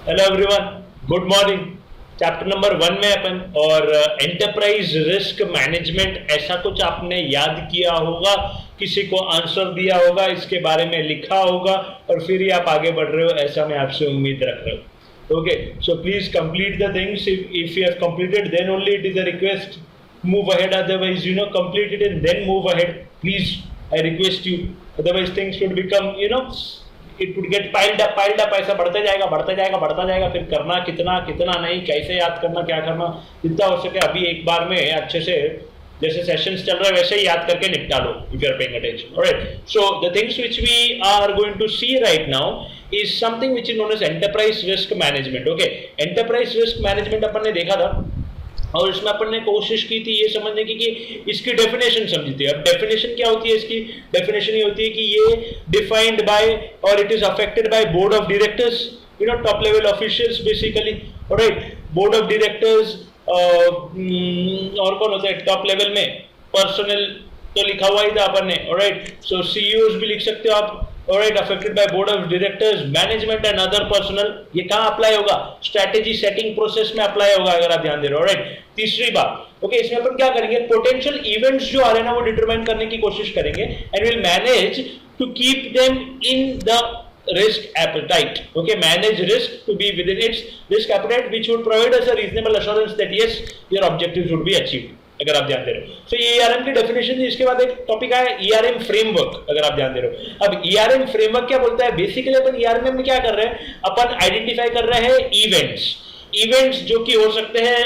Hello everyone, good morning. Chapter number 1 में अपन और enterprise risk management ऐसा कुछ आपने याद किया होगा, किसी को आंसर दिया होगा, इसके बारे में लिखा होगा और फिर ही आप आगे बढ़ रहे हो, ऐसा मैं आपसे उम्मीद रख रहा हूँ। Okay, so please complete the things. If you have completed then only it is a request, move ahead, otherwise complete it and then move ahead, please, I request you, otherwise things would become it would get piled up, ऐसा बढ़ता जाएगा, फिर करना कितना नहीं, कैसे याद करना, क्या करना, जितना हो सके अभी एक बार में अच्छे से, जैसे सेशंस चल रहे हैं वैसे ही याद करके निपटा लो, if you are paying attention. Alright, so the things which we are going to see right now is something which is known as enterprise risk management. Okay, enterprise risk management अपन ने देखा था और इसमें अपन ने कोशिश की थी ये समझने की कि इसकी डेफिनेशन समझी थी। अब डेफिनेशन क्या होती है? इसकी डेफिनेशन ये होती है कि ये डिफाइंड बाय और it is affected by board of directors, top level officials basically. Alright, board of directors और कौन होता है टॉप लेवल में? पर्सनल तो लिखा हुआ ही था अपन ने। ऑलराइट, सो सीईओज भी लिख सकते हो आप। Alright, affected by board of directors, management and other personnel। ये कहाँ अप्लाई होगा? स्ट्रैटेजी सेटिंग प्रोसेस में अप्लाई होगा, अगर आप ध्यान दे रहे हो। ऑलराइट, तीसरी बात, ओके, इसमें अपन क्या करेंगे? पोटेंशियल इवेंट्स जो आ रहे हैं ना वो डिटरमाइन करने की कोशिश करेंगे and will manage to keep them in the risk appetite. Okay, manage risk to be within its risk appetite, which would provide us a reasonable assurance that yes, your objectives would be achieved, अगर आप ध्यान दे रहे हो। So ये ERM की definition थी। इसके बाद एक टॉपिक आया ERM फ्रेमवर्क, अगर आप ध्यान दे रहे हो। अब ERM फ्रेमवर्क क्या बोलता है? बेसिकली अपन ERM में क्या कर रहे हैं? अपन आइडेंटिफाई कर रहे हैं इवेंट्स जो कि हो सकते हैं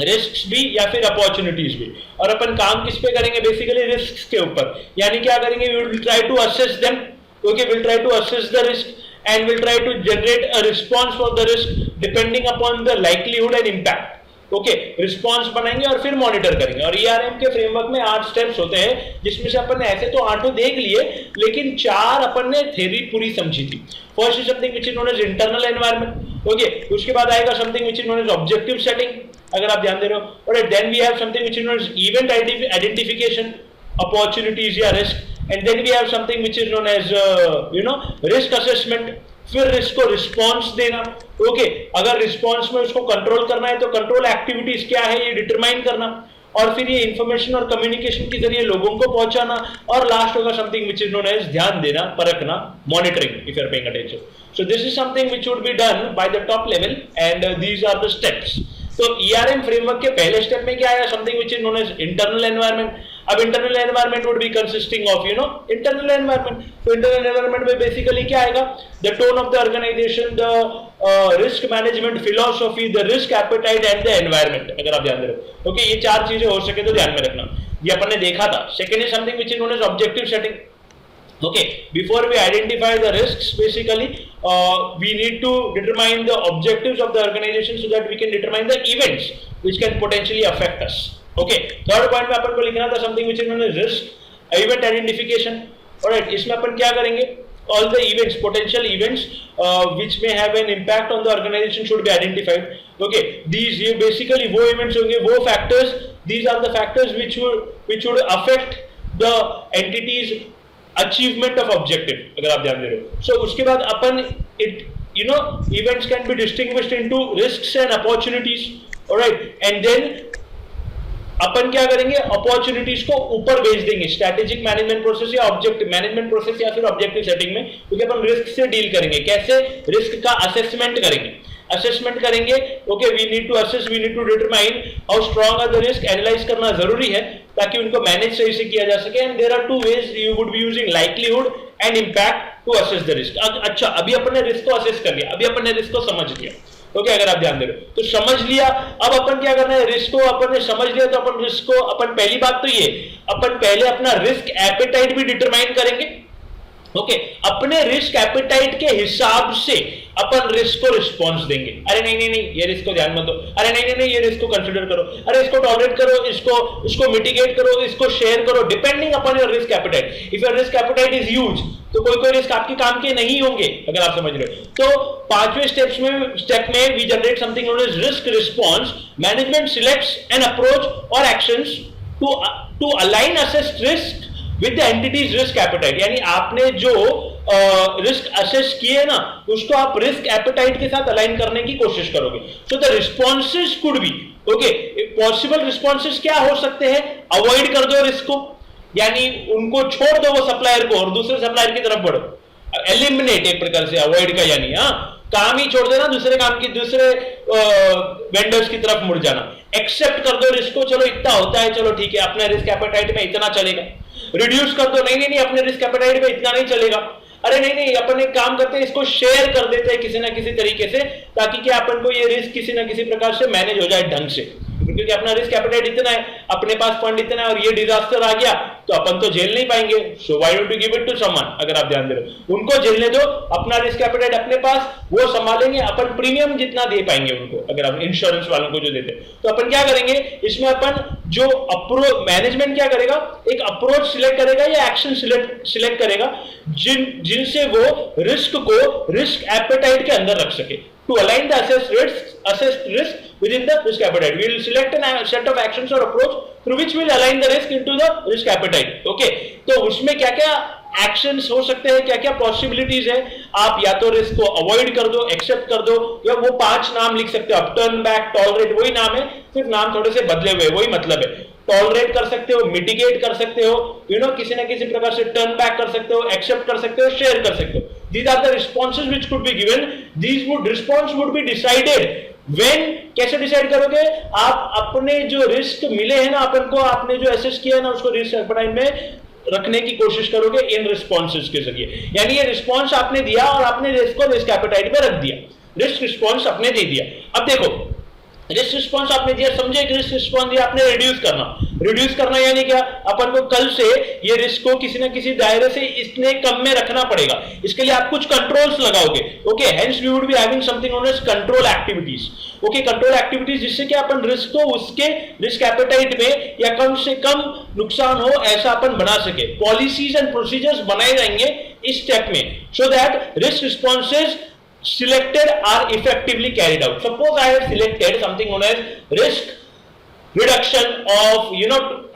रिस्क्स भी या फिर अपॉर्चुनिटीज भी, और अपन काम किस पे करेंगे? बेसिकली रिस्क्स के ऊपर। यानी क्या करेंगे? We will try to assess them. Okay, we'll try to assess the risk and we'll try to generate a response for the risk depending upon the likelihood and impact. Okay, response बनाएंगे और फिर monitor करेंगे। और ERM के framework में 8 steps होते हैं, जिसमें से अपन ने ऐसे तो 8 देख लिए, लेकिन 4 अपन ने थ्योरी पूरी समझी थी। First is something which is known as internal environment. Okay, उसके बाद आएगा something which is known as objective setting, अगर आप ध्यान दे रहे हो। और then we have something which is known as event identification, opportunities या risk, and then we have something which is known as risk assessment। फिर रिस्क को रिस्पॉन्स देना। ओके, अगर रिस्पॉन्स में उसको कंट्रोल करना है तो कंट्रोल एक्टिविटीज क्या है ये डिटरमाइन करना, और फिर ये इंफॉर्मेशन और कम्युनिकेशन के जरिए लोगों को पहुंचाना, और लास्ट होगा something which is known as ध्यान देना, परखना, monitoring, if you are paying attention. So this is something which would be done by the top level and these are the steps. तो ERM फ्रेमवर्क के पहले step में क्या आया? Something which is known as internal environment. अब internal environment would be consisting of internal environment. तो internal environment में basically क्या आएगा? The tone of the organisation, the risk management philosophy, the risk appetite and the environment, अगर आप ध्यान दे रहे हो। ओके, ये 4 चीजें हो सके तो ध्यान में रखना, ये अपन ने देखा था। Second is something which is known as objective setting. Okay, before we identify the risks, basically we need to determine the objectives of the organization so that we can determine the events which can potentially affect us. Okay, third point में अपन को लिखना था something which is known as risk event identification. Alright, इसमें अपन क्या करेंगे? All the events, potential events which may have an impact on the organization should be identified. Okay, these ये basically वो events होंगे, वो factors, these are the factors which would affect the entities achievement of objective, अगर आप ध्यान दे रहे हो। सो उसके बाद अपन events can be distinguished into risks and opportunities. Alright, and then अपन क्या करेंगे? अपॉर्चुनिटीज को ऊपर भेज देंगे स्ट्रैटेजिक मैनेजमेंट प्रोसेस या ऑब्जेक्टिव मैनेजमेंट प्रोसेस या फिर ऑब्जेक्टिव सेटिंग में, क्योंकि अपन रिस्क से डील करेंगे। कैसे? रिस्क का असेसमेंट करेंगे। Okay, we need to assess, we need to determine how strong are the risk. Analyse करना जरूरी है ताकि उनको मैनेज सही से किया जा सके। And there are 2 ways you would be using likelihood and impact to assess the risk. अच्छा, अभी अपन ने रिस्क को असेस कर लिया, अभी अपन ने रिस्क को समझ लिया। ओके, अगर आप ध्यान दे रहे हो तो समझ लिया। अब अपन क्या करना है? रिस्क को अपन ने समझ लिया तो अपन रिस्क को, अपन पहली बात तो ये, अपन पहले अपना रिस्क एपेटाइट भी डिटरमाइन करेंगे। ओके, अपने रिस्क एपेटाइट के हिसाब से अपन रिस्क को रिस्पॉन्स देंगे। अरे नहीं, ये रिस्क को ध्यान मत दो, अरे नहीं, ये रिस्क को कंसिडर करो, अरे इसको टॉलरेट करो, इसको मिटिगेट करो, इसको शेयर करो, depending upon your risk appetite. If your risk appetite is huge तो कोई रिस्क आपके काम के नहीं होंगे, अगर आप समझ रहे हो। तो 5वें स्टेप में we generate something known as risk response. Management selects an approach और actions to align assessed risk with the entities risk appetite, यानी आपने जो रिस्क असेस किए ना उसको आप रिस्क एपेटाइट के साथ अलाइन करने की कोशिश करोगे. So the responses could be okay. Possible responses क्या हो सकते हैं? अवॉइड कर दो रिस्क को, यानी उनको छोड़ दो वो सप्लायर को और दूसरे सप्लायर की तरफ बढ़ो. एलिमिनेट एक प्रकार से अवॉइड का, यानी काम ही छोड़ देना, दूसरे काम की दूसरे वेंडर्स की तरफ मुड़ जाना. एक्सेप्ट कर दो रिस्क को, चलो इतना होता है, चलो ठीक है, अपने रिस्क एपेटाइट में इतना चलेगा. रिड्यूस कर दो, नहीं नहीं नहीं अपने रिस्क एपेटाइट में इतना नहीं चलेगा. अरे नहीं नहीं अपन एक काम करते हैं, इसको शेयर कर देते हैं किसी ना किसी तरीके से, ताकि क्या अपन को ये रिस्क किसी ना किसी प्रकार से मैनेज हो जाए ढंग से. क्योंकि अपना रिस्क एपेटाइट इतना है, अपने पास फंड इतना है और ये डिजास्टर आ गया तो अपन तो झेल नहीं पाएंगे. So why don't you give it to someone? अगर आप ध्यान दे रहे हो, उनको झेलने दो, अपना रिस्क एपेटाइट अपने पास, वो संभालेंगे, अपन प्रीमियम जितना दे पाएंगे उनको. अगर आप इंश्योरेंस वालों को जो देते तो अपन क्या करेंगे इसमें, अपन जो अप्रोच मैनेजमेंट क्या करेगा, एक अप्रोच सिलेक्ट करेगा या एक्शन सिलेक्ट करेगा जिनसे वो रिस्क को रिस्क एपेटाइट के अंदर रख सके. To align the assessed risk within the risk appetite, we will select a set of actions or approach through which we will align the risk into the risk appetite. Okay, तो उसमें क्या क्या actions हो सकते हैं, क्या क्या possibilities है. आप या तो रिस्क को अवॉइड कर दो, एक्सेप्ट कर दो, या वो 5 नाम लिख सकते हो आप. टर्न बैक, टॉलरेट, वही नाम है, सिर्फ नाम थोड़े से बदले हुए, वही मतलब है. टॉलरेट कर सकते हो, मिटिगेट कर सकते हो, किसी ना किसी प्रकार से टर्न बैक कर सकते हो, एक्सेप्ट कर सकते हो, शेयर कर सकते हो. These are the responses which could be given. Response would be decided when. कैसे डिसाइड करोगे आप? अपने जो रिस्क मिले हैं ना अपन को, आपने जो एसेस किया है ना उसको रिस्क एपेटाइट में रखने की कोशिश करोगे इन रिस्पॉन्सेज के जरिए. यानी ये रिस्पॉन्स आपने दिया और आपने रिस्क को रिस्क एपेटाइट में रख दिया, रिस्क रिस्पॉन्स आपने दे दिया. अब देखो रिस्क रिस्पॉन्स आपने दिया, समझे कि रिस्क रिस्पॉन्स दिया आपने. रिड्यूस करना यानी क्या? अपन को कल से ये रिस्क को किसी ना किसी दायरे से इतने कम में रखना पड़ेगा. इसके लिए आप कुछ कंट्रोल्स लगाओगे. Okay, hence we would be having something known as control activities. Okay, control activities जिससे कि अपन रिस्क को उसके रिस्क एपेटाइट में या कम से कम नुकसान हो ऐसा अपन बना सके. पॉलिसीज एंड प्रोसीजर्स बनाए जाएंगे इस स्टेप में, so that risk responses selected are effectively carried out. Suppose I have selected something known as risk reduction of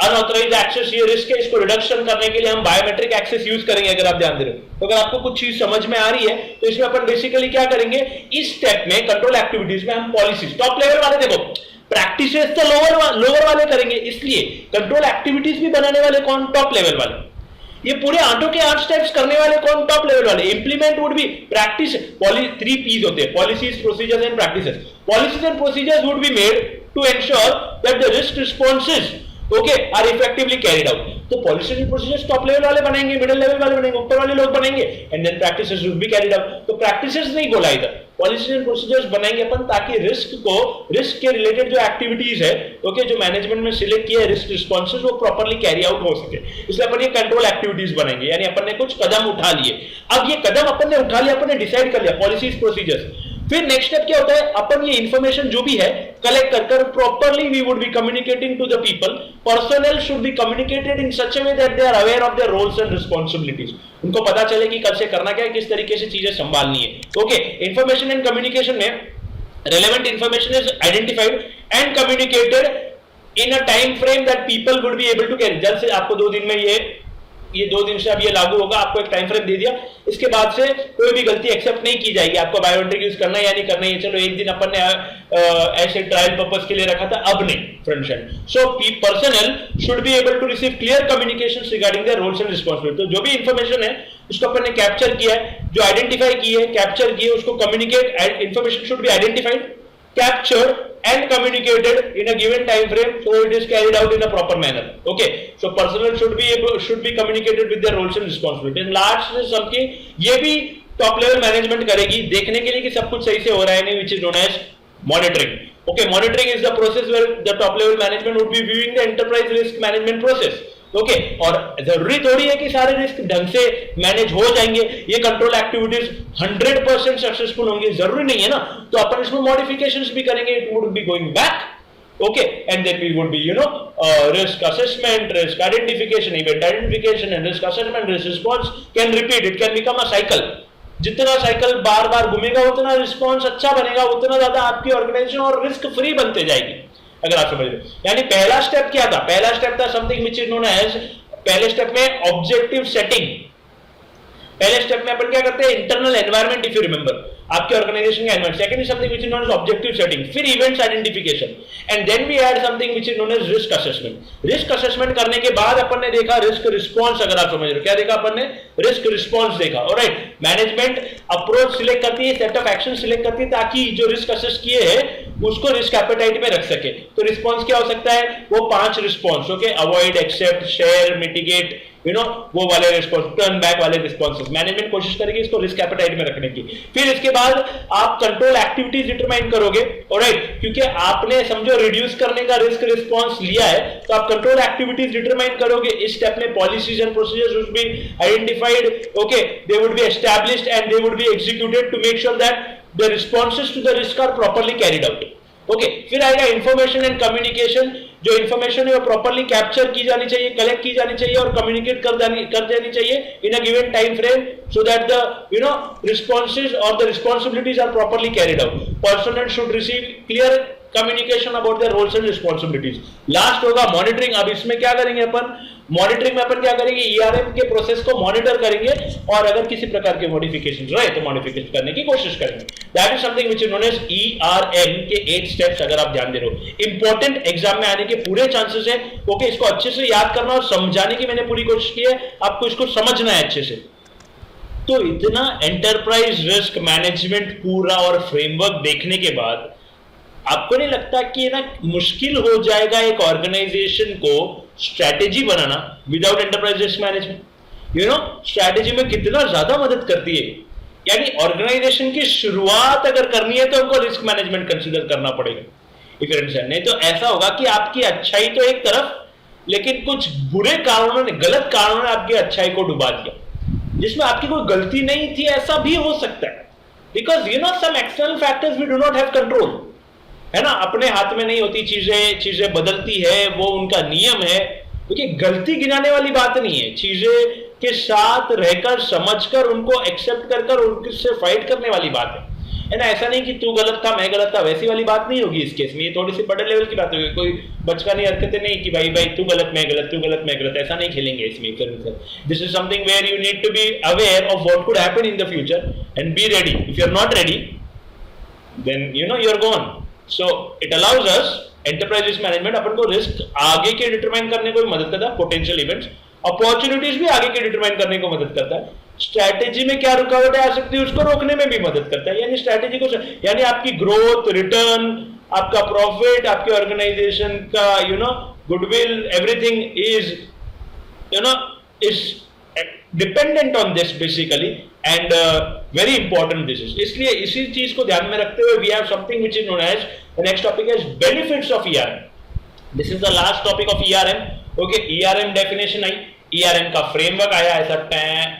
unauthorized access. ये रिस्क है, इसको रिडक्शन करने के लिए हम बायोमेट्रिक एक्सेस यूज करेंगे. अगर आप ध्यान दे रहे हो तो अगर आपको कुछ चीज समझ में आ रही है तो इसमें अपन बेसिकली क्या करेंगे, इस स्टेप में कंट्रोल एक्टिविटीज में हम पॉलिसीज टॉप लेवल वाले, देखो प्रैक्टिसेस तो लोअर वाले करेंगे, इसलिए कंट्रोल एक्टिविटीज भी बनाने वाले कौन? टॉप लेवल वाले. ये पूरे 8 के 8 स्टेप्स करने वाले कौन? टॉप लेवल वाले. Implement would be practice. 3 P's होते हैं, policies, procedures and practices. Policies and procedures would be made to ensure that the risk responses are effectively carried out. तो policies and procedures top level वाले बनेंगे, middle level वाले बनेंगे, ऊपर वाले लोग बनेंगे, and then practices would be carried out. तो प्रैक्टिसेस नहीं बोला इधर, पॉलिसीज एंड प्रोसीजर्स बनाएंगे अपन, ताकि रिस्क के रिलेटेड जो एक्टिविटीज है जो मैनेजमेंट में सिलेक्ट किया है, रिस्क रिस्पॉन्सेज, वो प्रॉपर्ली कैरी आउट हो सके. इसलिए अपन ये कंट्रोल एक्टिविटीज बनाएंगे, यानी अपन ने कुछ कदम उठा लिए. अब ये कदम अपन ने उठा लिया, अपन ने डिसाइड कर लिया पॉलिसीज प्रोसीजर्स. फिर नेक्स्ट स्टेप क्या होता है, अपन ये इंफॉर्मेशन जो भी है कलेक्ट कर properly we would be communicating to the people. Personnel should be communicated in such a way that they are aware of their roles and responsibilities. उनको पता चले कि कल से करना क्या है, किस तरीके से चीजें संभालनी है. ओके, इंफॉर्मेशन एंड कम्युनिकेशन में relevant information is identified and communicated in a time frame that people would be able to carry. जल्द से आपको 2 दिन में ये 2 दिन से अब ये लागू होगा, आपको एक टाइम फ्रेम दे दिया. इसके बाद से कोई भी गलती एक्सेप्ट नहीं की जाएगी. आपको बायोमेट्रिक यूज करना है या नहीं करना है, चलो एक दिन अपन ने ऐसे ट्रायल पर्पस के लिए रखा था, अब नहीं. Friends, so personnel should be able to receive clear communication regarding their roles and responsibility. तो जो भी इंफॉर्मेशन है उसको अपन ने कैप्चर किया है, जो आइडेंटिफाई की है, कैप्चर की है, उसको communicate. Information should be identified, captured and communicated in a given time frame, so it is carried out in a proper manner. Okay, so personnel should be communicated with their roles and responsibilities. And last is something ये भी top level management करेगी, देखने के लिए कि सब कुछ सही से हो रहा है नहीं, which is known as monitoring. Okay, monitoring is the process where the top level management would be viewing the enterprise risk management process. Okay, और जरूरी थोड़ी है कि सारे रिस्क ढंग से मैनेज हो जाएंगे, ये कंट्रोल एक्टिविटीज 100% सक्सेसफुल होंगे, जरूरी नहीं है ना. तो अपन इसमें मॉडिफिकेशंस भी करेंगे, it would be going back. Okay, and then we would be risk assessment, risk identification, event identification and risk assessment, risk response can repeat, it can become a cycle. जितना साइकिल बार बार घूमेगा उतना response अच्छा बनेगा, उतना ज्यादा आपकी ऑर्गेनाइजेशन और रिस्क फ्री बनते जाएगी. अगर आप समझ रहे, यानी पहला स्टेप क्या था? पहला स्टेप था something which is known as पहले स्टेप में ऑब्जेक्टिव सेटिंग, पहले स्टेप में अपन क्या करते हैं, internal environment, if you remember आपके ऑर्गेनाइजेशन का environment. Second is something which is known as objective setting, फिर events identification, and then we add something which is known as risk assessment. Risk assessment करने के बाद अपन ने देखा risk response, अगर आप समझ रहे हो क्या देखा अपन ने, रिस्क रिस्पांस देखा। ऑलराइट, मैनेजमेंट अप्रोच सिलेक्ट करती है, सेट ऑफ एक्शन सिलेक्ट करती है ताकि जो रिस्क असेस किए हैं उसको रिस्क एपेटाइट में रख सके। तो रिस्पांस क्या हो सकता है, वो 5 response, okay, avoid, accept, share, mitigate, you know, वो वाले रिस्पांस, टर्न बैक वाले रिस्पांसेस मैनेजमेंट कोशिश करेगी इसको रिस्क एपेटाइट में रखने की। फिर इसके बाद आप कंट्रोल एक्टिविटीज डिटरमाइन करोगे, ऑलराइट, क्योंकि आपने समझो रिड्यूस करने का रिस्क रिस्पांस लिया है तो आप कंट्रोल एक्टिविटीज डिटरमाइन करोगे। इस स्टेप में policies and procedures would be identified, okay, they would be established and they would be executed to make sure that the responses to the risk are properly carried out. Okay, फिर आएगा information and communication. जो information है वो properly capture की जानी चाहिए, collect की जानी चाहिए और कम्युनिकेट कर देनी चाहिए in a given time frame so that the responses और the responsibilities are properly carried out. Personnel should receive clear communication about their roles and responsibilities. Last होगा मॉनिटरिंग। अब इसमें क्या करेंगे अपन, मॉनिटरिंग में अपन क्या करेंगे, ईआरएम के प्रोसेस को मॉनिटर करेंगे और अगर किसी प्रकार के मॉडिफिकेशंस रहे तो मॉडिफिकेशन करने की कोशिश करेंगे। That is something which is known as ERM के 8 स्टेप्स। अगर आप ध्यान दे रहे हो, इंपॉर्टेंट एग्जाम में आने के पूरे चांसेस है। ओके, इसको अच्छे से याद करना और समझाने की मैंने पूरी कोशिश की है, आपको इसको समझना है अच्छे से। तो इतना एंटरप्राइज रिस्क मैनेजमेंट पूरा और फ्रेमवर्क देखने के बाद आपको नहीं लगता कि ना मुश्किल हो जाएगा एक ऑर्गेनाइजेशन को strategy banana without enterprise risk management? You know, strategy में कितना ज्यादा मदद करती है। यानी ऑर्गेनाइजेशन की शुरुआत अगर करनी है तो उनको रिस्क मैनेजमेंट कंसीडर करना पड़ेगा। इफ यू अंडरस्टैंड, नहीं तो ऐसा होगा कि आपकी अच्छाई तो एक तरफ, लेकिन कुछ बुरे कारणों ने, गलत कारणों ने आपकी अच्छाई को डुबा दिया, जिसमें आपकी कोई गलती नहीं थी। ऐसा भी हो सकता है, because you know some external factors we do not have control, है ना, अपने हाथ में नहीं होती चीजें बदलती है, वो उनका नियम है। क्योंकि गलती गिनाने वाली बात नहीं है, चीजें के साथ रहकर समझकर उनको एक्सेप्ट कर उनसे फाइट करने वाली बात है ना। ऐसा नहीं कि तू गलत था मैं गलत था, वैसी वाली बात नहीं होगी इस केस में। ये थोड़ी सी बड़े लेवल की बात होगी, कोई बचकानी हरकतें नहीं कि भाई तू गलत मैं गलत, तू गलत मैं गलत, ऐसा नहीं खेलेंगे इसमें। This is something where you need to be aware of what could happen in the future and be ready. If you are not ready then you know you are gone. So it allows us, enterprise risk management अपन को risk आगे के determine करने को भी मदद करता है, पोटेंशियल इवेंट्स, अपॉर्चुनिटीज भी आगे के डिटरमाइन करने को मदद करता है। स्ट्रैटेजी में क्या रुकावटें आ सकती है उसको रोकने में भी मदद करता है। यानी स्ट्रैटेजी को, यानी आपकी ग्रोथ, रिटर्न, आपका प्रॉफिट, आपके ऑर्गेनाइजेशन का you know goodwill, everything is you know is dependent on this basically and very important this is. इसलिए इसी चीज को ध्यान में रखते हुए we have something which is known as, the next topic is benefits of ERM. This is the last topic of ERM. Okay, ERM definition आई, ERM का फ्रेमवर्क आया, ऐसा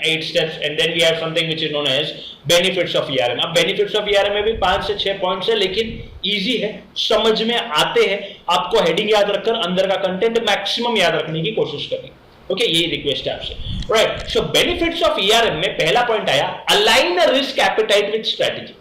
8 steps, and then we have something which is known as benefits of ERM. अब benefits of ERM में भी 5 से 6 points है, लेकिन इजी है, समझ में आते हैं। आपको हेडिंग याद रखकर अंदर का कंटेंट मैक्सिमम याद रखने की कोशिश करनी। ओके, ये रिक्वेस्ट है आपसे। Right, so benefits of ERM में पहला पॉइंट आया, align the risk appetite with strategy.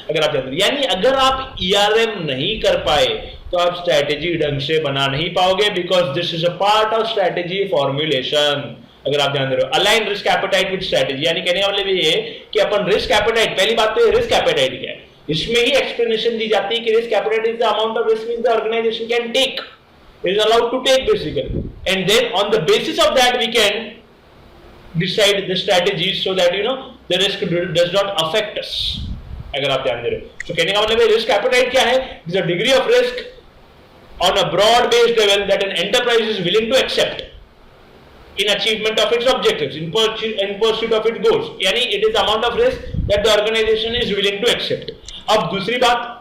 अगर आप जानते हैं, यानी अगर आप ईआरएम नहीं कर पाए तो आप स्ट्रेटेजी ढंग से बना नहीं पाओगे, because this is a part of strategy formulation. अगर आप ध्यान दे रहे हो, align risk appetite with strategy, यानी कहने वाले भी ये कि अपन रिस्क एपेटाइट, पहली बात तो ये रिस्क एपेटाइट क्या है, इसमें ही एक्सप्लेनेशन दी जाती है कि risk appetite is the amount of risk the organisation can take, is allowed to take basically, and then on the basis of that we can decide the strategies so that you know the risk does not affect us. अगर आप ध्यान दे रहे हो, तो कहने का मतलब है रिस्क एपेटाइट क्या है, is a degree of risk on a broad based level that an enterprise is willing to accept in achievement of its objectives, in pursuit of its goals. यानी it is the amount of risk that the organization is willing to accept. अब दूसरी बात,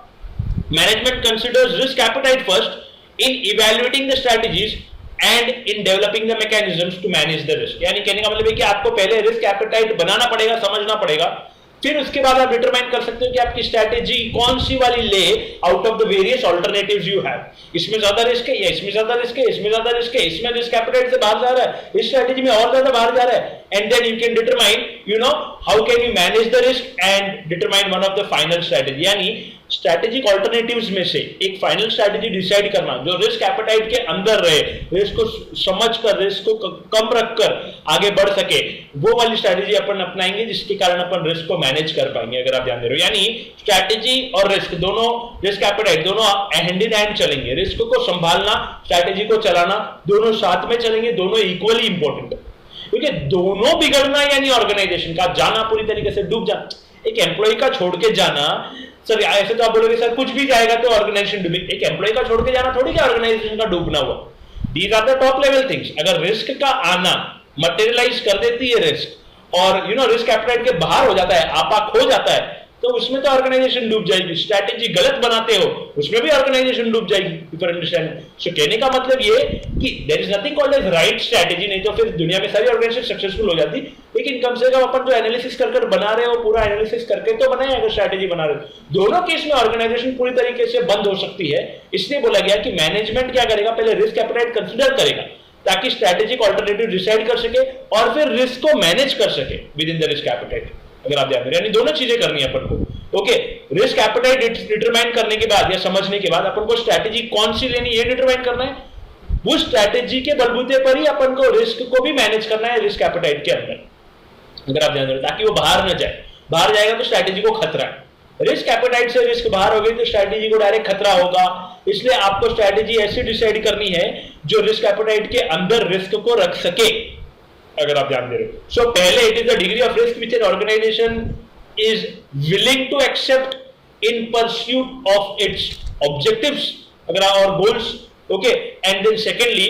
management considers risk appetite first in evaluating the strategies and in developing the mechanisms to manage the risk. यानी कहने का मतलब है कि आपको पहले रिस्क एपेटाइट बनाना पड़ेगा, समझना पड़ेगा, फिर उसके बाद आप डिटरमाइन कर सकते हो कि आपकी स्ट्रैटेजी कौन सी वाली ले out of the various alternatives you have. इसमें ज्यादा रिस्क है या इसमें ज्यादा रिस्क है, इसमें ज्यादा रिस्क है, इसमें रिस्क एपेटाइट से बाहर जा रहा है, इस स्ट्रैटेजी में और ज्यादा बाहर जा रहा है, and then you can determine you know how can you manage the risk and determine one of the final strategy. यानी स्ट्रैटेजिक ऑल्टरनेटिव्स में से एक फाइनल स्ट्रैटेजी डिसाइड करना जो रिस्क एपेटाइट के अंदर रहे, रिस्क को समझकर, रिस्क को कम रखकर आगे बढ़ सके, वो वाली स्ट्रैटेजी अपन अपनाएंगे जिसके कारण अपन रिस्क को मैनेज कर पाएंगे। अगर आप ध्यान दे रहे हो, यानी स्ट्रैटेजी और रिस्क दोनों, रिस्क एपेटाइट दोनों हैंड इन हैंड चलेंगे। रिस्क को संभालना, स्ट्रैटेजी को चलाना, दोनों साथ में चलेंगे, दोनों इक्वली इंपॉर्टेंट है। क्योंकि दोनों बिगड़ना यानी ऑर्गेनाइजेशन का जाना, पूरी तरीके से डूब जाना। एक एम्प्लॉय का छोड़ के जाना, सर ऐसे तो आप बोलोगे सर कुछ भी जाएगा तो ऑर्गेनाइजेशन डूबे। एक एम्प्लॉय का छोड़ के जाना थोड़ी क्या ऑर्गेनाइजेशन का डूबना हुआ। These are the top level things. अगर रिस्क का आना मटेरियलाइज कर देती है रिस्क, और रिस्क एपेटाइट के बाहर हो जाता है, आपा खो जाता है, तो उसमें तो ऑर्गेनाइजेशन डूब जाएगी। स्ट्रैटेजी गलत बनाते हो, उसमें भी ऑर्गेनाइजेशन डूब जाएगी। सो कहने का मतलब ये कि there is nothing called as right strategy, नहीं तो फिर दुनिया में सारी ऑर्गेनाइजेशन सक्सेसफुल हो जाती। लेकिन कम से कम अपन जो एनालिसिस कर बना रहे हो, पूरा एनालिसिस करके तो बनाए अगर स्ट्रैटेजी बना रहे हो। दोनों केस में ऑर्गेनाइजेशन पूरी तरीके से बंद हो सकती है। इसलिए बोला गया कि मैनेजमेंट क्या करेगा, पहले रिस्क एपेटाइट कंसिडर करेगा ताकि स्ट्रैटेजिक ऑल्टरनेटिव डिसाइड कर सके और फिर रिस्क को मैनेज कर सके with in the risk apatite. अगर आप ध्यान दें, यानी दोनों चीजें करनी है अपन को। ओके, रिस्क एपेटाइट डिटरमाइन करने के बाद या समझने के बाद अपन को स्ट्रैटेजी कौन सी लेनी ये डिटरमाइन करना है। वो स्ट्रैटेजी के बलबूते पर ही अपन को रिस्क को भी मैनेज करना है रिस्क एपेटाइट के अंदर। अगर आप ध्यान दें, ताकि वो बाहर न जाए। बाहर जाएगा तो स्ट्रैटेजी को खतरा है। रिस्क एपेटाइट से रिस्क बाहर हो गई तो स्ट्रैटेजी को डायरेक्ट खतरा होगा। इसलिए आपको स्ट्रैटेजी ऐसी डिसाइड करनी है जो रिस्क एपेटाइट के अंदर रिस्क को रख सके। अगर आप ध्यान दे रहे हो, सो पहले it is the degree of risk which an organisation is willing to accept in pursuit of its objectives agar or goals. Okay, and then secondly,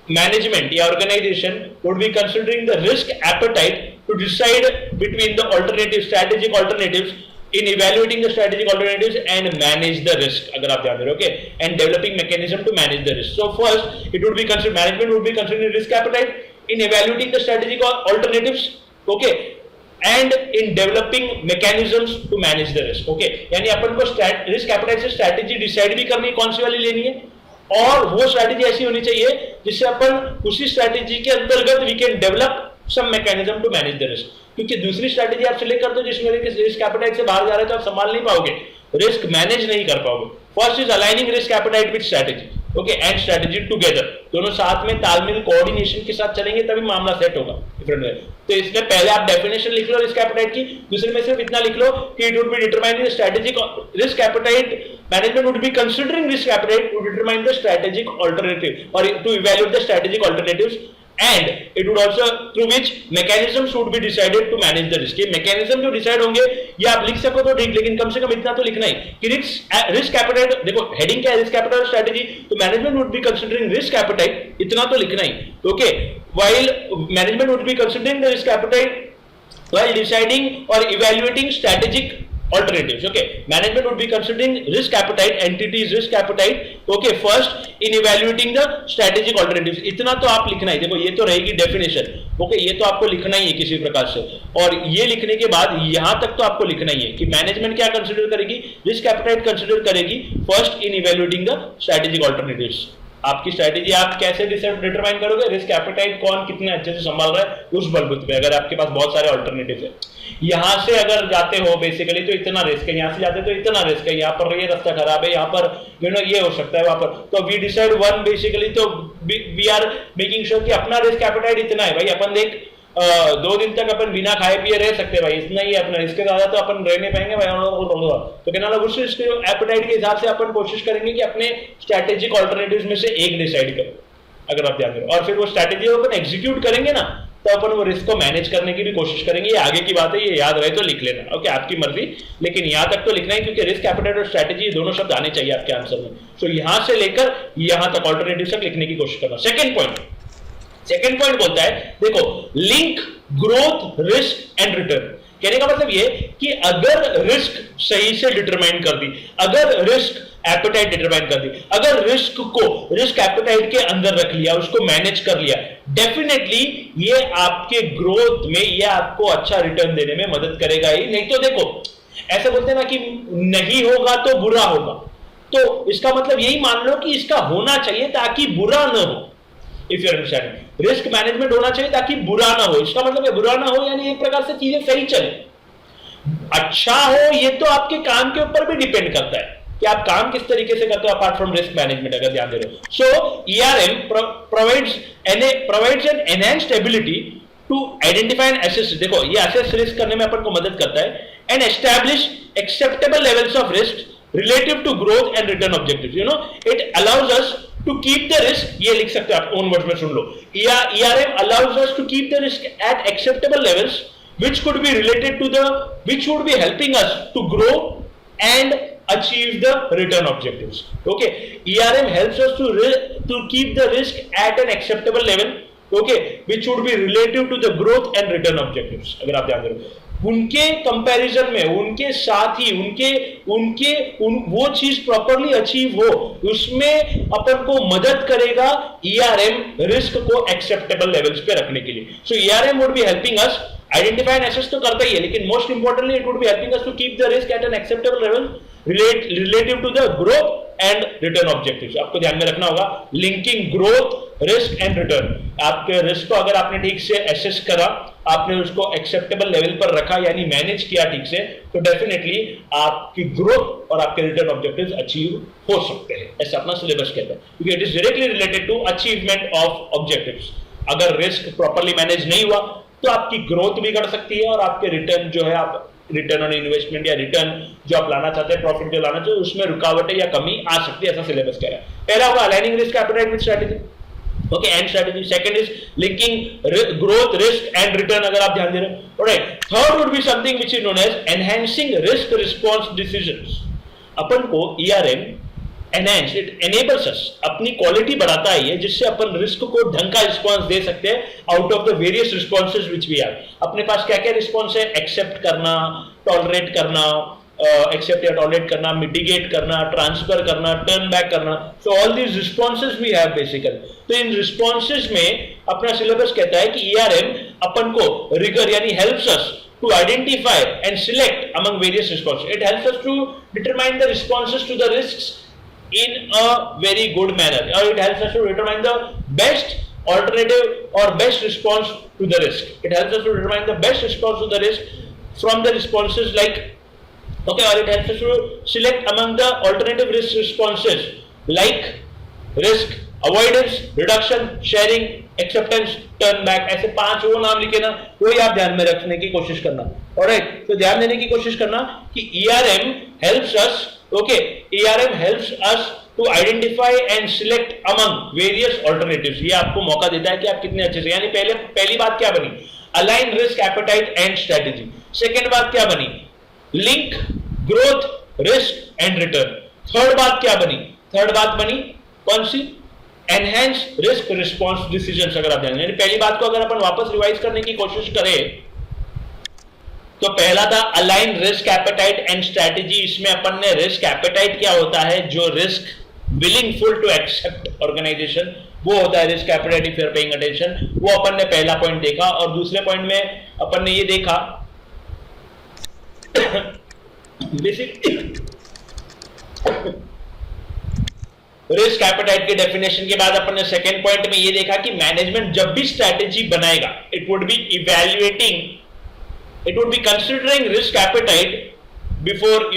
management या organization would be considering the risk appetite to decide between the alternative strategic alternatives in evaluating the strategic alternatives and manage the risk. agar aap dhyan de rahe ho, okay, and developing mechanism to manage the risk. So first it would be considered, management would be considering risk appetite in evaluating the strategic alternatives, okay, and in developing mechanisms to manage the risk. Okay, यानी अपन को risk appetite से strategy decide भी करनी है कौन सी वाली लेनी है, और वो स्ट्रैटेजी ऐसी होनी चाहिए जिससे अपन उसी स्ट्रैटेजी के अंतर्गत we can develop some mechanism to manage the risk. क्योंकि दूसरी स्ट्रैटेजी आप सिलेक्ट कर दो जिसमें रिस्क एपेटाइट से बाहर जा रहे हैं तो आप संभाल नहीं पाओगे, रिस्क मैनेज नहीं कर पाओगे। First is aligning risk appetite with strategy, okay, and strategy together. दोनों साथ में तालमेल कोऑर्डिनेशन के साथ चलेंगे तभी मामला सेट होगा। तो इसमें पहले आप डेफिनेशन लिख लो रिस्क एपेटाइट की, दूसरे में सिर्फ इतना लिख लो कि it would be determining the strategic risk appetite, management would be considering risk appetite to determine the strategic alternative और to evaluate the strategic alternatives, and it would also through which mechanisms would be decided to manage the risk। ये mechanism जो decide होंगे ये आप लिख सको तो ठीक, लेकिन कम से कम इतना तो लिखना ही कि risk appetite, देखो heading क्या है, risk appetite strategy, तो management would be considering risk appetite, इतना तो लिखना ही, okay, while management would be considering the risk appetite while deciding or evaluating strategic alternatives. Okay, management would be considering risk appetite, entities risk appetite, okay, first in evaluating the strategic alternatives। इतना तो आप लिखना ही, देखो ये तो रहेगी definition, okay, ये तो आपको लिखना ही है किसी प्रकार से, और ये लिखने के बाद यहां तक तो आपको लिखना ही है कि मैनेजमेंट क्या कंसीडर करेगी, रिस्क एपेटाइट कंसीडर करेगी first in evaluating the strategic alternatives. आपकी स्ट्रैटेजी आप कैसे डिटरमाइन करोगे, रिस्क एपेटाइट कौन कितने अच्छे से संभाल रहा है उस बलबूते पे। अगर आपके पास बहुत सारे ऑल्टरनेटिव है, यहां से अगर जाते हो बेसिकली तो इतना रिस्क है, यहां से जाते तो इतना रिस्क है, यहाँ पर ये रास्ता खराब है, यहाँ पर ये हो सकता है, वहां पर तो वी डिसाइड वन बेसिकली, तो वी आर मेकिंग श्योर कि अपना रिस्क एपेटाइट इतना है भाई, अपन देख 2 दिन तक अपन बिना खाए पिए रह सकते हैं भाई, इतना ही अपना, इसके ज्यादा तो अपन रह नहीं पाएंगे भाई। तो कहना लगा उस एपेटाइट के हिसाब से अपन कोशिश करेंगे कि अपने स्ट्रैटेजिक ऑल्टरनेटिव्स में से एक डिसाइड करें। अगर आप ध्यान दें, और फिर वो स्ट्रैटेजी अपन एग्जीक्यूट करेंगे ना तो अपन वो रिस्क को मैनेज करने की भी कोशिश करेंगे। ये आगे की बात है, ये याद रहे तो लिख लेना, ओके, आपकी मर्जी, लेकिन यहां तक तो लिखना है क्योंकि रिस्क एपेटाइट और स्ट्रैटेजी दोनों शब्द आने चाहिए आपके आंसर में। सो यहां से लेकर यहां तक ऑल्टरनेटिव तक लिखने की कोशिश करना। सेकंड पॉइंट बोलता है, देखो, link growth risk and return. कहने का मतलब ये कि अगर रिस्क सही से डिटरमाइन कर दी, अगर रिस्क एपेटाइट डिटरमाइन कर दी, अगर रिस्क को रिस्क एपेटाइट के अंदर रख लिया, उसको मैनेज कर लिया, डेफिनेटली ये आपके ग्रोथ में, ये आपको अच्छा रिटर्न देने में मदद करेगा ही। नहीं तो देखो, ऐसे बोलते हैं ना कि नहीं होगा तो बुरा होगा, तो इसका मतलब यही मान लो कि इसका होना चाहिए ताकि बुरा न हो। If you understand, risk management होना चाहिए ताकि बुरा ना हो, इसका मतलब है बुरा ना हो यानी एक प्रकार से चीजें सही चले। अच्छा हो ये तो आपके काम के ऊपर भी डिपेंड करता है कि आप काम किस तरीके से करते हो अपार्ट फ्रॉम रिस्क मैनेजमेंट, अगर ध्यान दे रहे हो. So ERM provides an enhanced ability to identify and assess. देखो ये असेस रिस्क करने में अपन को मदद करता है and establish acceptable levels of risk relative to growth and return objectives. You know, it allows us to keep the risk, ये लिख सकते हैं आप own words में सुन लो, ERM allows us to keep the risk at acceptable levels which could be related to the, which would be helping us to grow and achieve the return objectives. Okay, ERM helps us to keep the risk at an acceptable level, okay, which would be relative to the growth and return objectives. अगर आप ध्यान दे रहे हो उनके comparison में, उनके साथ ही वो चीज प्रॉपरली अचीव हो, उसमें अपन को मदद करेगा ईआरएम रिस्क को एक्सेप्टेबल लेवल्स पे रखने के लिए. So ERM would be helping us identify and assess तो करता ही है, लेकिन most importantly it would be helping us to keep the risk at an acceptable level relative to the growth and return objectives. आपको ध्यान में रखना होगा linking growth, risk and return. आपके रिस्क को अगर आपने ठीक से एसेस करा, आपने उसको एक्सेप्टेबल लेवल पर रखा यानी मैनेज किया ठीक से, तो डेफिनेटली आपकी ग्रोथ और आपके रिटर्न ऑब्जेक्टिव्स अचीव हो सकते हैं, ऐसा अपना सिलेबस कहता है, क्योंकि it is directly related to achievement of objectives. अगर रिस्क प्रॉपर्ली मैनेज नहीं हुआ तो आपकी ग्रोथ बिगड़ सकती है और आपके रिटर्न जो है, आप रिटर्न ऑन इन्वेस्टमेंट या रिटर्न जो आप लाना चाहते हैं, प्रॉफिट जो लाना चाहते हैं, उसमें रुकावटें या कमी आ सकती है, ऐसा सिलेबस कह रहा है. पहला होगा aligning risk appetite with strategy, okay, and strategy. Second is linking growth, risk and return, अगर आप ध्यान दे रहे हो. Alright, third would be something which is known as enhancing risk response decisions. अपन को ERM enhance, it enables us, अपनी quality बढ़ाता है ये, जिससे अपन रिस्क को ढंग का रिस्पांस दे सकते हैं out of the various responses which we have. अपने पास क्या क्या रिस्पांस है? एक्सेप्ट करना, टॉलरेट करना, एक्सेप्ट या टॉलरेट करना, मिटिगेट करना, ट्रांसफर करना, टर्न बैक करना. So all these responses we have basically. तो इन रिस्पांसेस में अपना सिलेबस कहता है कि ईआरएम अपन को रिगर यानी helps us to identify and select among various responses. It helps us to determine the responses to the risks in a very good manner, or it helps us to determine the best alternative or best response to the risk. It helps us to determine the best response to the risk from the responses like, okay, or it helps us to select among the alternative risk responses like risk avoidance, reduction, sharing, acceptance, turn back. ऐसे 5 वो नाम लिखे ना, वही आप ध्यान में रखने की कोशिश करना. ऑलराइट, तो ध्यान देने की कोशिश करना कि ERM helps us, okay, ERM helps us to identify and select among various alternatives. ये आपको मौका देता है कि आप कितने अच्छे से, यानी पहली बात क्या बनी? Align risk appetite and strategy. Second बात क्या बनी? Link growth, risk and return. Third बात क्या बनी? थर्ड बात बनी कौन सी? Enhance risk response decisions. अगर आप ध्यान दें, पहली बात को अगर अपन वापस रिवाइज करने की कोशिश करें तो पहला था align risk appetite and strategy. इसमें अपन ने रिस्क एपेटाइट क्या होता है, जो risk willingful to accept organisation, वो होता है risk appetite if you are paying attention. वो अपन ने पहला पॉइंट देखा. और दूसरे पॉइंट में अपन ने ये देखा बेसिक रिस्क एपेटाइट के डेफिनेशन के बाद अपन ने सेकंड पॉइंट में ये देखा कि मैनेजमेंट जब भी स्ट्रेटेजी बनाएगा, it would be evaluating, it would be considering risk appetite before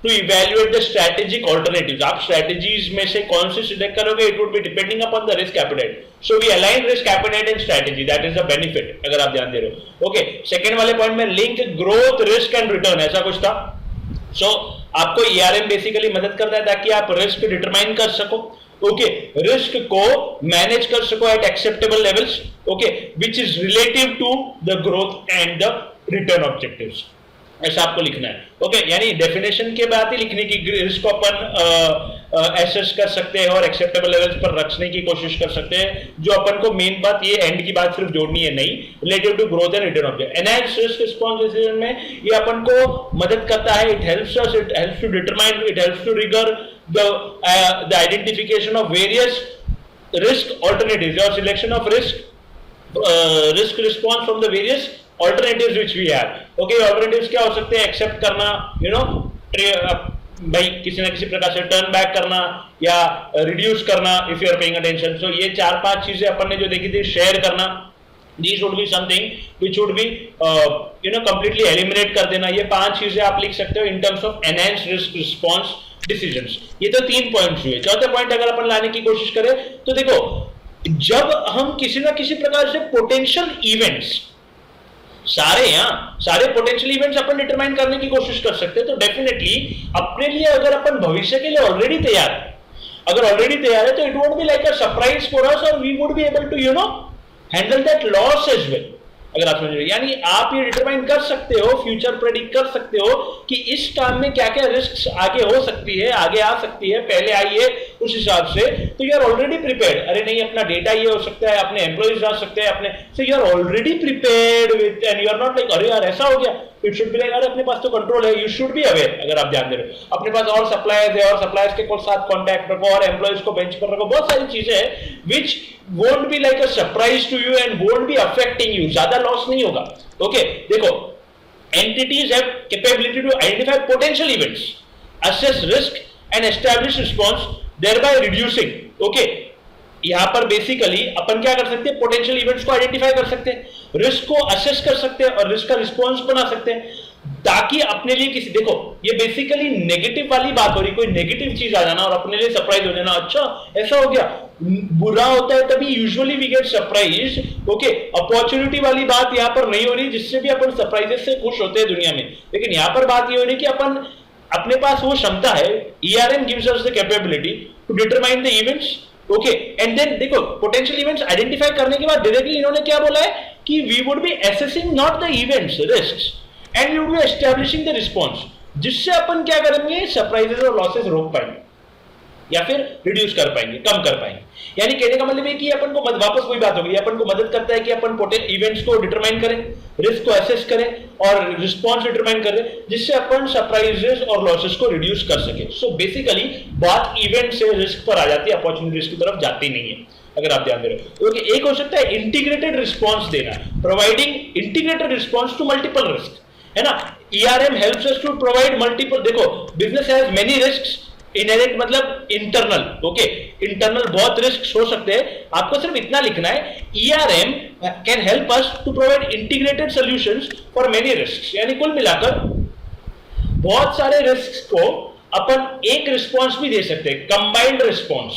to evaluate the strategic alternatives. आप स्ट्रेटेजीज में से कौन से सिलेक्ट करोगे, it would be depending upon the risk appetite. So we align risk appetite and strategy, that is the benefit, अगर आप ध्यान दे रहे हो. ओके, सेकंड वाले पॉइंट में link growth, risk and return, ऐसा कुछ था. सो आपको ईआरएम बेसिकली मदद करता है ताकि आप रिस्क डिटरमाइन कर सको, ओके, रिस्क को मैनेज कर सको at acceptable levels, okay, which is relative to the growth and the return objectives. ऐसा आपको लिखना है. ओके, यानी डेफिनेशन के बाद ही लिखने की, रिस्क को अपन एसेस कर सकते हैं और एक्सेप्टेबल लेवल्स पर रखने की कोशिश कर सकते हैं. जो अपन को मेन बात, ये एंड की बात सिर्फ जोड़नी है, नहीं, relative to growth and return object. Enhance risk response decision में ये अपन को मदद करता है. It helps us, it helps to determine, it helps to rigor the identification of various risk alternatives और selection of risk response from the various alternatives which we have. Okay, alternatives क्या हो सकते हैं? एक्सेप्ट करना, भाई किसी ना किसी प्रकार से टर्न बैक करना या रिड्यूस करना if you are paying attention. So ये 4-5 चीजें अपन ने जो देखी थी, शेयर करना, These would be something which would be completely eliminate कर देना. ये 5 चीजें आप लिख सकते हो in terms of enhanced risk response decisions. ये तो 3 पॉइंट्स हुए. चौथे पॉइंट अगर अपन लाने की कोशिश करें तो देखो, जब हम किसी ना किसी प्रकार से पोटेंशियल इवेंट्स सारे पोटेंशियल इवेंट्स अपन डिटरमाइन करने की कोशिश कर सकते हैं, तो डेफिनेटली अपने लिए अगर अपन भविष्य के लिए ऑलरेडी तैयार है, तो it won't be like a surprise for us और we would be able to handle that loss as well. अगर आप समझ रहे हो, यानी आप ये डिटरमाइन कर सकते हो, फ्यूचर प्रेडिक्ट कर सकते हो कि इस काम में क्या क्या रिस्क आगे हो सकती है, आगे आ सकती है, पहले आई है, उस हिसाब से तो यू आर ऑलरेडी प्रिपेयर्ड. अरे नहीं, अपना डेटा ये हो सकता है, अपने एम्प्लॉइज जा सकते हैं, अपने so you are already prepared with and you are not like अरे यार ऐसा हो गया. इट शुड बी लाइक अरे अपने पास तो कंट्रोल है. You should be aware. अगर आप ध्यान दे रहे हो, अपने पास और सप्लायर्स है, और सप्लायर्स के साथ कांटेक्ट रखो, और एम्प्लॉइज को बेंच पर रखो. बहुत सारी चीजें हैं which won't be like a surprise to you and won't be affecting you. ज्यादा लॉस नहीं होगा. ओके, देखो, entities have capability to identify potential events, assess risk and establish response, thereby reducing. Okay, यहां पर बेसिकली अपन क्या कर सकते हैं, पोटेंशियल इवेंट्स को आइडेंटिफाई कर सकते हैं, रिस्क को असेस कर सकते हैं और रिस्क का रिस्पॉन्स बना सकते हैं, ताकि अपने लिए किसी, देखो ये बेसिकली नेगेटिव वाली बात हो रही, कोई नेगेटिव चीज आ जाना और अपने लिए सरप्राइज हो जाना, अच्छा ऐसा हो गया, बुरा होता है तभी usually we get surprise. Okay, opportunity वाली बात यहाँ पर नहीं हो रही जिससे भी अपन सरप्राइजेस से खुश होते हैं दुनिया में, लेकिन यहाँ पर बात ये हो रही कि अपन अपने पास वो क्षमता है, ERM gives us the capability to determine the events. Okay, and then देखो, पोटेंशियल इवेंट्स आइडेंटिफाई करने के बाद डायरेक्टली इन्होंने क्या बोला है कि we would be assessing not the events risks and we would be establishing the response, जिससे अपन क्या करेंगे, सरप्राइजेस और लॉसेस रोक पाएंगे या फिर रिड्यूस कर पाएंगे, कम कर पाएंगे. यानी कहने का मतलब है कि अपन को वापस वही बात होगी, अपन को मदद करता है कि अपन इवेंट्स को डिटरमाइन करें, रिस्क को असेस करें और रिस्पॉन्स डिटरमाइन करें, जिससे अपन सरप्राइजेस और लॉसेस को रिड्यूस कर सके. सो बेसिकली बात इवेंट से रिस्क पर आ जाती है, अपॉर्चुनिटीज की तरफ जाती नहीं है, अगर आप ध्यान दे रहे हो. ओके, एक हो सकता है इंटीग्रेटेड रिस्पॉन्स देना, providing integrated response to multiple risk, है ना. ERM helps us to provide multiple, देखो business has many risks, inherent मतलब इंटरनल. ओके, इंटरनल बहुत रिस्क हो सकते हैं, आपको सिर्फ इतना लिखना है, ERM can help us to provide integrated solutions for many risks. यानी कुल मिलाकर बहुत सारे रिस्क को अपन एक रिस्पॉन्स भी दे सकते हैं, कंबाइंड रिस्पॉन्स.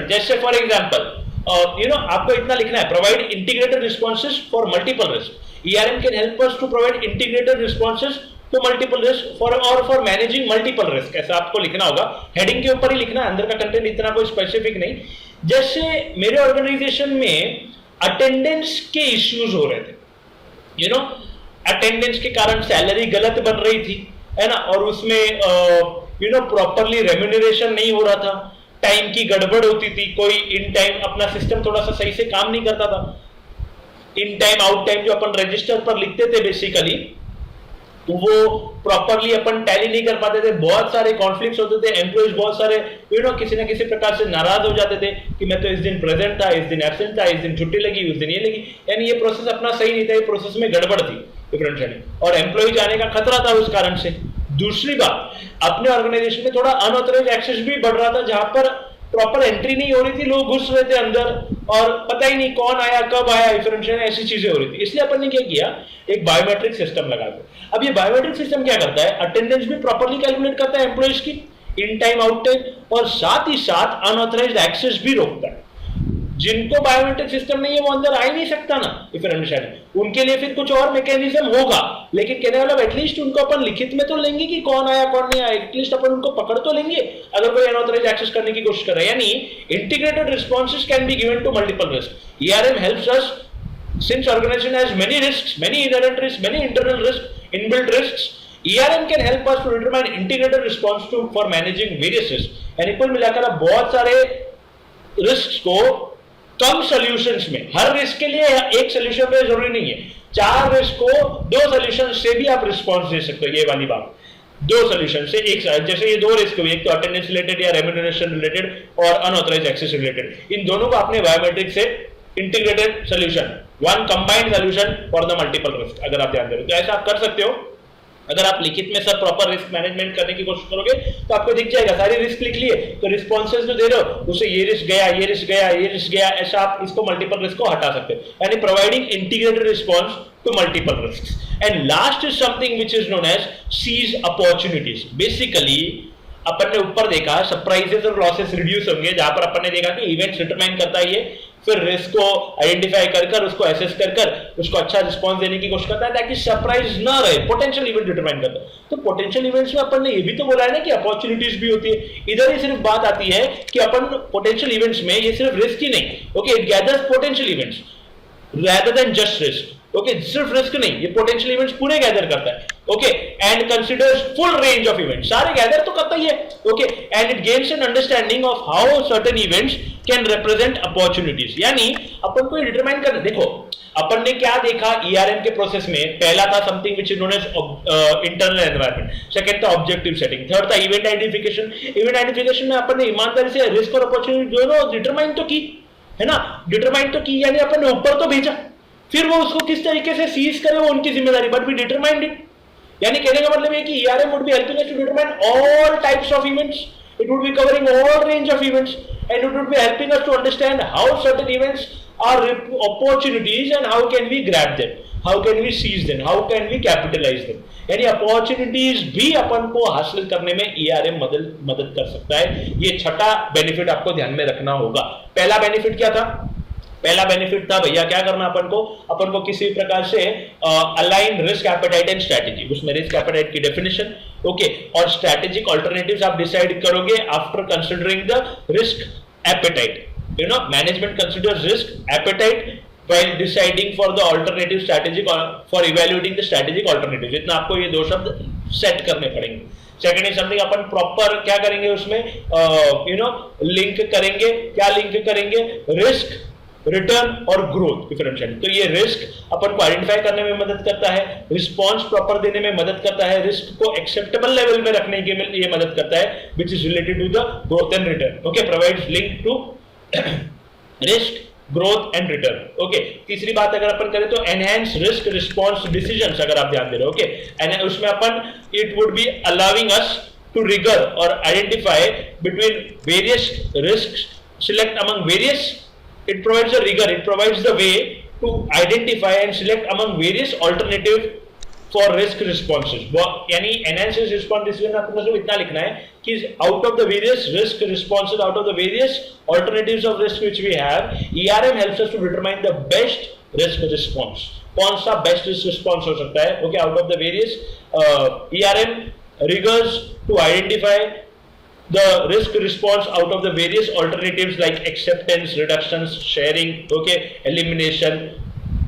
जैसे फॉर एग्जांपल आपको इतना लिखना है, provide integrated responses for multiple risk. ERM can help us to provide integrated responses to multiple risk for managing multiple risk. ऐसा आपको लिखना होगा, हेडिंग के ऊपर ही लिखना है, अंदर का कंटेंट इतना कोई स्पेसिफिक नहीं. जैसे मेरे ऑर्गेनाइजेशन में अटेंडेंस के इश्यूज हो रहे थे, अटेंडेंस के कारण सैलरी गलत बन रही थी, है ना, और उसमें प्रॉपरली रेम्यूनरेशन नहीं हो रहा था, टाइम की गड़बड़ होती थी, कोई इन टाइम अपना सिस्टम थोड़ा सा सही से काम नहीं करता था, इन टाइम आउट टाइम जो अपन रजिस्टर पर लिखते थे बेसिकली, तो वो प्रॉपरली अपन टैली नहीं कर पाते थे, बहुत सारे कॉन्फ्लिक्ट्स होते थे, एम्प्लॉइज बहुत सारे किसी ना किसी प्रकार से नाराज हो जाते थे कि मैं तो इस दिन प्रेजेंट था, इस दिन एब्सेंट था, इस दिन छुट्टी लगी, उस दिन ये लगी. यानी ये प्रोसेस अपना सही नहीं था, ये प्रोसेस में गड़बड़ थी और एम्प्लॉय जाने का खतरा था उस कारण से. दूसरी बात, अपने ऑर्गेनाइजेशन में थोड़ा अनऑथराइज्ड एक्सेस भी बढ़ रहा था, जहां पर प्रॉपर एंट्री नहीं हो रही थी, लोग घुस रहे थे अंदर और पता ही नहीं कौन आया कब आया, डिफरेंशिएशन ऐसी चीजें हो रही थी. इसलिए अपन ने क्या किया, एक बायोमेट्रिक सिस्टम लगा दिया. अब ये बायोमेट्रिक सिस्टम क्या करता है, अटेंडेंस भी प्रॉपरली कैलकुलेट करता है एम्प्लॉइज की, इन टाइम आउट टाइम, और साथ ही साथ अनऑथराइज्ड एक्सेस भी रोकता है. जिनको बायोमेट्रिक सिस्टम नहीं है वो अंदर आ ही नहीं सकता ना, इफ यू अंडरस्टैंड. उनके लिए फिर कुछ और मैकेनिज्म होगा, लेकिन कहने वाला एटलीस्ट उनको अपन लिखित में तो लेंगे कि कौन आया कौन नहीं आया, एटलीस्ट अपन उनको पकड़ तो लेंगे अगर कोई अनऑथराइज्ड एक्सेस करने की कोशिश कर रहा है. यानी integrated responses can be given to multiple risk. ERM helps us since organization has many risks, many inherent risks, many internal risks, inbuilt risks. ERM can help us to determine integrated response to for managing various risks. यानी कुल मिलाकर आप बहुत सारे risk को कम solutions में, हर risk के लिए एक सॉल्यूशन पे जरूरी नहीं है, 4 रिस्क को 2 सॉल्यूशन से भी आप रिस्पॉन्स दे सकते हो. ये वाली बात, 2 सॉल्यूशन से एक, जैसे ये 2 रिस्क हुई, एक तो अटेंडेंस रिलेटेड या रेम्यूनरेशन रिलेटेड और अनऑथराइज्ड एक्सेस रिलेटेड, इन दोनों को आपने बायोमेट्रिक से integrated solution, one combined solution for the multiple risk, अगर आप ध्यान दे रहे हो तो ऐसा आप कर सकते हो. अगर आप लिखित में सब प्रॉपर रिस्क मैनेजमेंट करने की कोशिश करोगे तो आपको दिख जाएगा, सारे रिस्क लिख लिए तो रिस्पॉन्सेज जो दे रहे हो उसे ये रिस्क गया, ये रिस्क गया, ये रिस्क गया, ऐसा आप इसको मल्टीपल रिस्क को हटा सकते हो, यानी providing integrated response to multiple risk. And last is something which is known as seize opportunities. Basically अपन ने ऊपर देखा सरप्राइजेस और लॉसेस रिड्यूस होंगे, जहां पर अपन ने देखा कि इवेंट्स डिटरमाइन करता है ये, फिर रिस्क को आइडेंटिफाई कर उसको एसेस कर उसको अच्छा रिस्पांस देने की कोशिश करता है ताकि सरप्राइज ना रहे, पोटेंशियल इवेंट डिटरमाइन करता है. तो पोटेंशियल इवेंट्स में अपन ने ये भी तो बोला है ना कि अपॉर्चुनिटीज भी होती है. इधर ये सिर्फ बात आती है कि अपन पोटेंशियल इवेंट्स में ये सिर्फ रिस्क ही नहीं, okay, it gathers potential events rather than just risk. Okay, सिर्फ रिस्क नहीं, ये पोटेंशियल इवेंट्स पूरे गैदर करता है. Okay, and considers full range of events, सारे गैदर तो करता ही है. Okay, and it gains an understanding of how certain events can represent opportunities. यानी अपन को डिटरमाइन करना, देखो अपन ने क्या देखा ईआरएम के प्रोसेस में, पहला था something which is known as internal environment, second था ऑब्जेक्टिव सेटिंग, थर्ड था इवेंट आइडेंटिफिकेशन. इवेंट आइडेंटिफिकेशन में अपन ने ईमानदारी से रिस्क और अपॉर्चुनिटी दोनों डिटरमाइन तो की है ना, डिटरमाइन तो की, यानी अपन ने ऊपर तो भेजा, फिर वो उसको किस तरीके से सीज करे वो उनकी जिम्मेदारी, बट वी डिटरमाइंड इट. यानी कहने का मतलब है कि ERM would be helping us to determine all types of events, it would be covering all range of events and it would be helping us to understand how certain events are opportunities and how can we grab them, how can we seize them, how can we capitalize them. यानी opportunities भी अपन को हासिल करने में ERM मदद कर सकता है. ये छठा बेनिफिट आपको ध्यान में रखना होगा. पहला बेनिफिट क्या था? पहला बेनिफिट था भैया क्या करना अपन को किसी प्रकार से align risk appetite and strategy. उसमें रिस्क एपेटाइट की डेफिनेशन, ओके, और स्ट्रेटेजिक अल्टरनेटिव्स आप डिसाइड करोगे after considering the risk apatite. You know, management considers risk appetite while deciding for the alternative strategic or for evaluating the strategic alternatives. इतना आपको ये दो शब्द सेट करने पड़ेंगे. Second is something upon proper क्या करेंगे उसमें, यू नो, लिंक करेंगे. क्या लिंक करेंगे? रिस्क, रिटर्न और ग्रोथ डिफरेंशियल. तो ये रिस्क अपन को आइडेंटिफाई करने में मदद करता है, रिस्पॉन्स प्रॉपर देने में मदद करता है, रिस्क को एक्सेप्टेबल लेवल में रखने के लिए ये मदद करता है, which is related to the growth and return. Okay, provides link to risk, growth and return. Okay, तीसरी बात अगर अपन करें तो एनहांस रिस्क रिस्पॉन्स डिसीजंस, अगर आप ध्यान दे रहे हो. ओके, एंड उसमें अपन it would be allowing us to rigour और identify between various risks, select among various. It provides a rigor, it provides the way to identify and select among various alternative for risk responses. यानी enhance response decision आपको सिर्फ इतना लिखना है कि out of the various risk responses, out of the various alternatives of risk which we have, ERM helps us to determine the best risk response. कौन सा best risk response हो सकता है? Okay, out of the various ERM rigors to identify the risk response out of the various alternatives like acceptance, reductions, sharing, okay, elimination,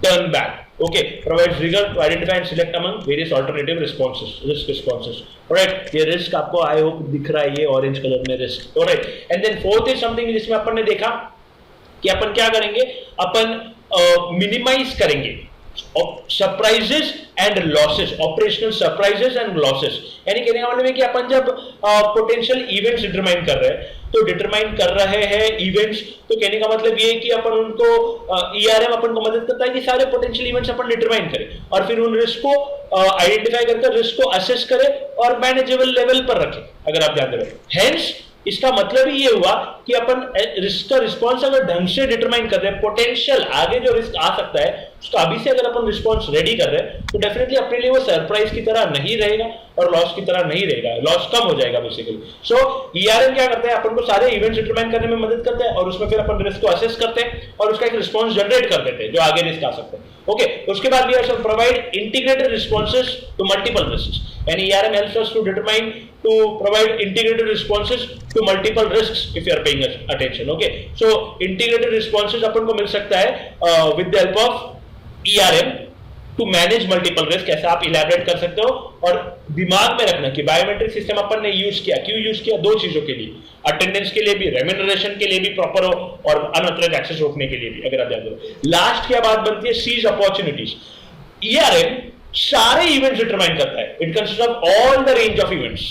turn back. Okay, provides rigor to identify and select among various alternative responses, risk responses. Alright, ये risk आपको I hope दिख रहा है, ये orange color में risk. Alright, and then fourth is something जिसमें अपन ने देखा कि अपन क्या करेंगे, अपन minimize करेंगे surprises and losses, operational surprises and losses. यानी कहने का मतलब है कि अपन जब पोटेंशियल इवेंट्स डिटरमाइन कर रहे हैं तो डिटरमाइन कर रहे हैं इवेंट्स, तो कहने का मतलब ये है कि अपन उनको ईआरएम अपन को मदद करता है कि सारे पोटेंशियल इवेंट्स अपन डिटरमाइन करें और फिर उन रिस्क को आइडेंटिफाई करके रिस्क को असेस करें और मैनेजेबल लेवल पर रखें, अगर आप ध्यान दे रहे हो. हेंस इसका मतलब ही ये हुआ कि अपन रिस्क का रिस्पॉन्स अगर ढंग से डिटरमाइन कर रहे हैं, पोटेंशियल आगे जो रिस्क आ सकता है उसका अभी से अगर अपन रिस्पॉन्स रेडी कर रहे हैं तो डेफिनेटली अपने लिए वो सरप्राइज की तरह नहीं रहेगा और लॉस की तरह नहीं रहेगा, लॉस कम हो जाएगा बेसिकली. सो ईआरएम क्या करता है, अपन को सारे इवेंट्स डिटरमाइन करने में मदद करता है और उसमें फिर अपन रिस्क को असेस करते हैं और उसका एक रिस्पॉन्स जनरेट कर देते हैं जो आगे रिस्क आ सकते हैं. ओके, उसके बाद we are provide integrated responses to multiple risks. यानी ERM helps us to determine to provide integrated responses to multiple risks if you are paying attention. Okay, so integrated responses अपन को मिल सकता है with the help of ERM to manage multiple risk. ऐसा आप elaborate कर सकते हो और दिमाग में रखना कि बायोमेट्रिक सिस्टम अपन ने यूज किया, क्यों यूज किया? दो चीजों के लिए, अटेंडेंस के लिए भी, रेम्यूनरेशन के लिए भी प्रॉपर हो और अनऑथराइज्ड एक्सेस रोकने के लिए भी, अगर आप ध्यान दो. लास्ट क्या बात बनती है, सीज अपॉर्चुनिटीज. ERM सारे इवेंट्स डिटरमाइन करता है, it consist of all the range of events.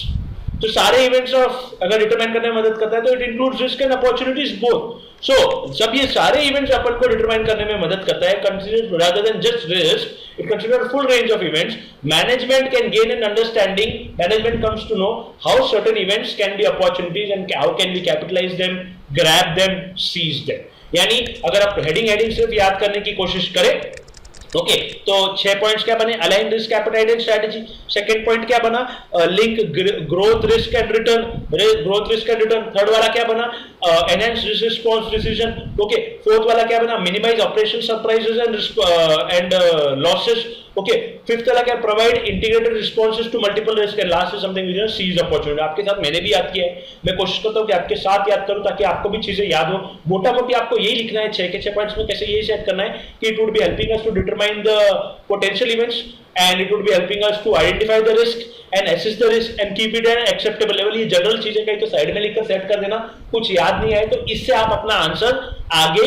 तो सारे इवेंट्स ऑफ अगर डिटरमाइन करने में मदद करता है तो it includes risk and opportunities both. So जब ये सारे इवेंट्स अपन को डिटरमाइन करने में मदद करता है, consider rather than just risk, it consider full range of events. Management can gain an understanding. Management comes to know how certain events can be opportunities and how can we capitalize them, grab them, seize them. यानी अगर आप heading सिर्फ याद करने की कोशिश करें, okay तो 6 पॉइंट्स क्या बने? Align risk, appetite and strategy. Second point क्या बना? Link growth risk and return, growth risk and return. Third वाला क्या बना? Enhance response decision. Okay fourth वाला क्या बना? Minimize operation surprises and losses. Okay fifth वाला क्या? Provide integrated responses to multiple risk. And last is something which is seize opportunity. आपके साथ मैंने भी याद किया है, मैं कोशिश करता हूं कि आपके साथ याद करूं ताकि आपको भी चीजें याद हो. मोटा मोटी आपको यही लिखना है 6 के 6 पॉइंट्स में. कैसे ये सेट करना है कि it would be helping us to determine the potential events and it would be helping us to identify the risk and assess the risk and keep it at acceptable level. ये general चीजें कहीं तो side में लिखकर set कर देना. कुछ याद नहीं आए तो इससे आप अपना आंसर आगे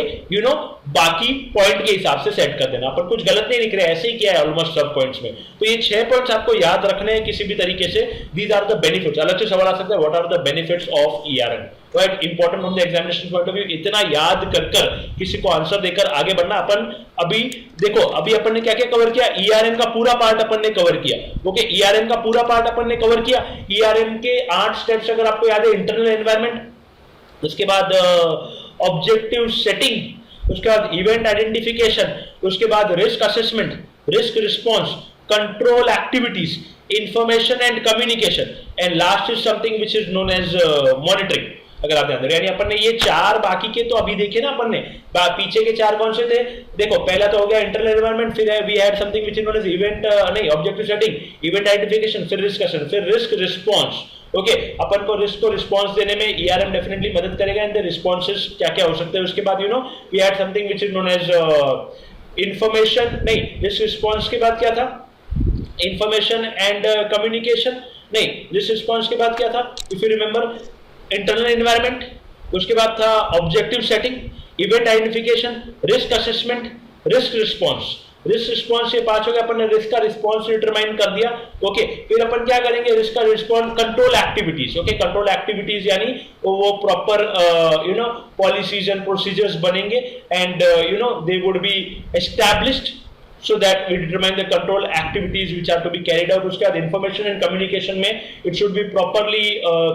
बाकी पॉइंट के हिसाब से सेट कर देना. अपन कुछ गलत नहीं लिख रहे, ऐसे ही किया है ऑलमोस्ट सब पॉइंट्स में. तो ये 6 पॉइंट्स आपको याद रखने हैं किसी भी तरीके से. These are the benefits. अलग से सवाल आ सकता है, what are the benefits of ERM, right? Important from the examination point of view. इतना याद कर किसी को आंसर देकर आगे बढ़ना. अपन अभी देखो, अभी अपन ने क्या क्या कवर किया? ईआरएम का पूरा पार्ट अपन ने कवर किया. ओके ईआरएम का पूरा पार्ट अपन ने कवर किया. ईआरएम के 8 स्टेप्स अगर आपको याद है, इंटरनल एनवायरनमेंट, उसके बाद ऑब्जेक्टिव सेटिंग, उसके बाद इवेंट आइडेंटिफिकेशन, उसके बाद risk assessment, risk response, control activities, information and communication, and last is something which is known as monitoring. अगर आप ध्यान दें, यानी अपन ने ये 4 बाकी के तो अभी देखे ना अपन ने. पीछे के 4 कौन से थे? देखो पहला तो हो गया इंटरनल एनवायरनमेंट, फिर we had something which is known as event नहीं ऑब्जेक्टिव सेटिंग, इवेंट आइडेंटिफिकेशन, फिर रिस्क असेसमेंट, फिर रिस्क रिस्पॉन्स. ओके अपन को रिस्क को रिस्पॉन्स देने में ईआरएम डेफिनेटली मदद करेगा. एंड द रिस्पॉन्सेस क्या क्या हो सकते हैं. उसके बाद we had something which is known as information नहीं, रिस्क रिस्पॉन्स के बाद क्या था? इंफॉर्मेशन एंड कम्युनिकेशन नहीं, रिस्क रिस्पॉन्स के बाद क्या था? If you remember, internal environment, उसके बाद था objective setting, event identification, risk assessment, risk response. Risk response ये 5 हो गया. अपन ने रिस्क का रिस्पॉन्स डिटरमाइन कर दिया. ओके फिर अपन क्या करेंगे? रिस्क का response, control activities. Okay control activities यानी वो प्रॉपर पॉलिसीज एंड प्रोसीजर्स बनेंगे and they would be established so that we determine the control activities which are to be carried out. उसके बाद information and communication में it should be properly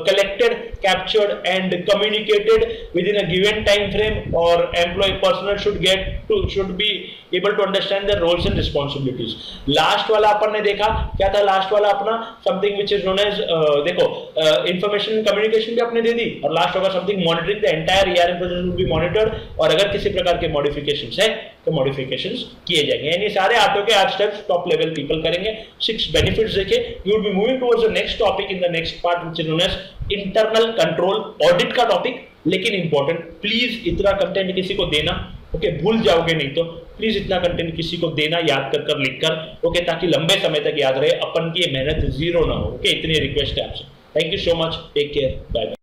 collected, captured and communicated within a given time frame, or employee personnel should be able to understand their roles and responsibilities. Last वाला अपन ने देखा क्या था? Last वाला अपना something which is known as देखो information and communication भी आपने दे दी, और लास्ट होगा something monitoring. the entire ERM process will be monitored, और अगर किसी प्रकार के modifications है तो modifications किए जाएंगे. यानी सारे 8 के 8 स्टेप्स टॉप लेवल पीपल करेंगे. 6 बेनिफिट्स देखे. You will be moving towards the next topic in the next part which is known as internal control, audit का टॉपिक. लेकिन इंपॉर्टेंट, प्लीज इतना कंटेंट किसी को देना. ओके भूल जाओगे नहीं तो प्लीज इतना कंटेंट किसी को देना, याद कर लिखकर. ओके ताकि लंबे समय तक याद रहे, अपन की मेहनत जीरो ना हो. ओके इतनी रिक्वेस्ट है आपसे. Thank you so much. Take care. Bye bye.